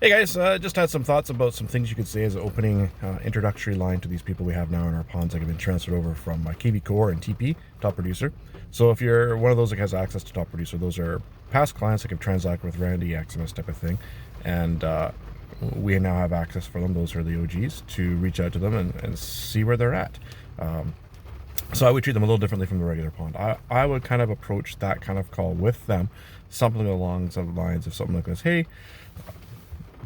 Hey guys, just had some thoughts about some things you could say as an opening introductory line to these people we have now in our ponds that have been transferred over from KV Core and TP, Top Producer. So if you're one of those that has access to Top Producer, those are past clients that can transact with Randy, Aximus type of thing. And we now have access for them, those are the OGs, to reach out to them and see where they're at. So I would treat them a little differently from the regular pond. I would kind of approach that kind of call with them, something along the lines of something like this. Hey,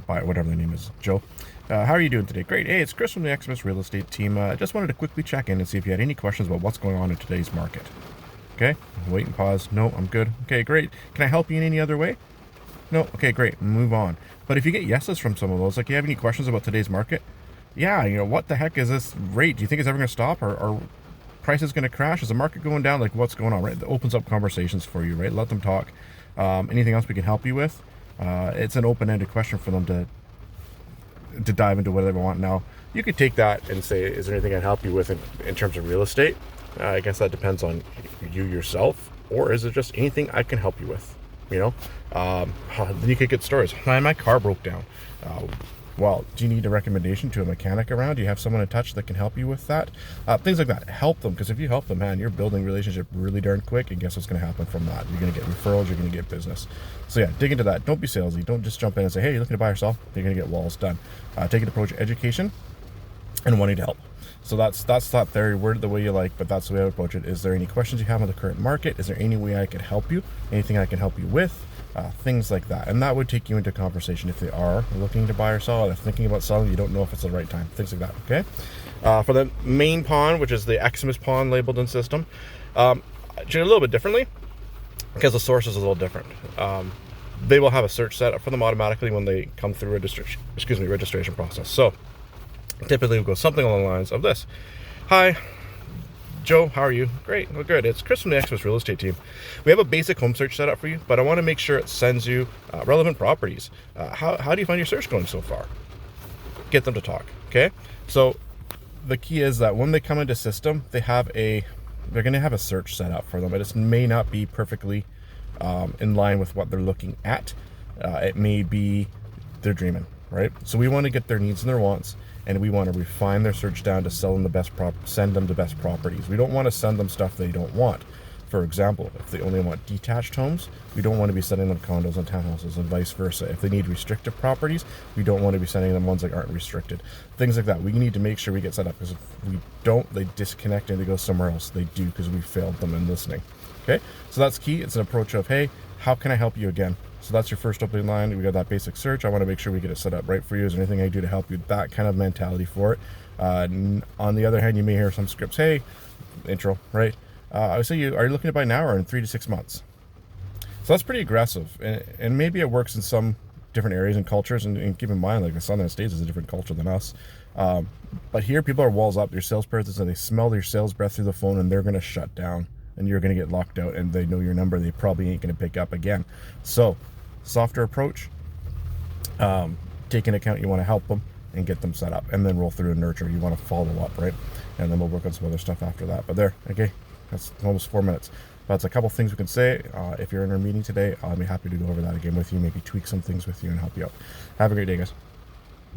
by whatever their name is, Joe. How are you doing today? Great. Hey, it's Chris from the Aximus Real Estate team. Just wanted to quickly check in and see if you had any questions about what's going on in today's market. Okay, wait and pause. No, I'm good. Okay, great. Can I help you in any other way? No? Okay, great. Move on. But if you get yeses from some of those, like, you have any questions about today's market? Yeah, what the heck is this rate? Do you think it's ever going to stop? Or price is going to crash? Is the market going down? Like, what's going on, right? It opens up conversations for you, right? Let them talk. Anything else we can help you with? It's an open-ended question for them to dive into whatever they want. Now, you could take that and say, is there anything I can help you with in terms of real estate? I guess that depends on you yourself. Or is it just anything I can help you with? Then you could get stories. My car broke down. Well, do you need a recommendation to a mechanic around? Do you have someone in touch that can help you with that? Things like that. Help them, because if you help them, man, you're building a relationship really darn quick, and guess what's going to happen from that? You're going to get referrals, you're going to get business. So yeah, dig into that. Don't be salesy. Don't just jump in and say, hey, you're looking to buy or sell? You're going to get walls done. Take an approach education and wanting to help. So that's not very worded the way you like, but that's the way I would approach it. Is there any questions you have on the current market? Is there any way I could help you? Anything I can help you with? Things like that. And that would take you into conversation if they are looking to buy or sell, or they're thinking about selling, you don't know if it's the right time. Things like that, okay? For the main pond, which is the Aximus pond labeled in system, treat it a little bit differently because the source is a little different. They will have a search set up for them automatically when they come through registration process. So typically we'll go something along the lines of this. Hi, Joe, how are you? Great, well, good. It's Chris from the Aximus Real Estate team. We have a basic home search set up for you, but I want to make sure it sends you relevant properties. How do you find your search going so far? Get them to talk, okay? So the key is that when they come into system, they're going to have a search set up for them. It may not be perfectly in line with what they're looking at. It may be they're dreaming, right? So we want to get their needs and their wants, and we want to refine their search down to send them the best properties. We don't want to send them stuff they don't want. For example, if they only want detached homes, we don't want to be sending them condos and townhouses, and vice versa. If they need restrictive properties, we don't want to be sending them ones that aren't restricted. Things like that. We need to make sure we get set up, because if we don't, they disconnect and they go somewhere else. They do, because we failed them in listening. Okay, so that's key. It's an approach of, hey, how can I help you again? So that's your first opening line. We got that basic search. I want to make sure we get it set up right for you. Is there anything I can do to help you? That kind of mentality for it. On the other hand, you may hear some scripts. Hey, intro, right? I would say, are you looking to buy now or in 3 to 6 months? So that's pretty aggressive. And maybe it works in some different areas and cultures. And keep in mind, like, the Southern States is a different culture than us. But here, people are walls up. Your salesperson, and they smell your sales breath through the phone, and they're going to shut down. And you're going to get locked out, and they know your number. They probably ain't going to pick up again. So softer approach, take into account you want to help them and get them set up, and then roll through and nurture. You want to follow up, right? And then we'll work on some other stuff after that. But there, okay, that's almost 4 minutes. That's a couple things we can say. If you're in our meeting today, I'll be happy to go over that again with you, maybe tweak some things with you and help you out. Have a great day, guys.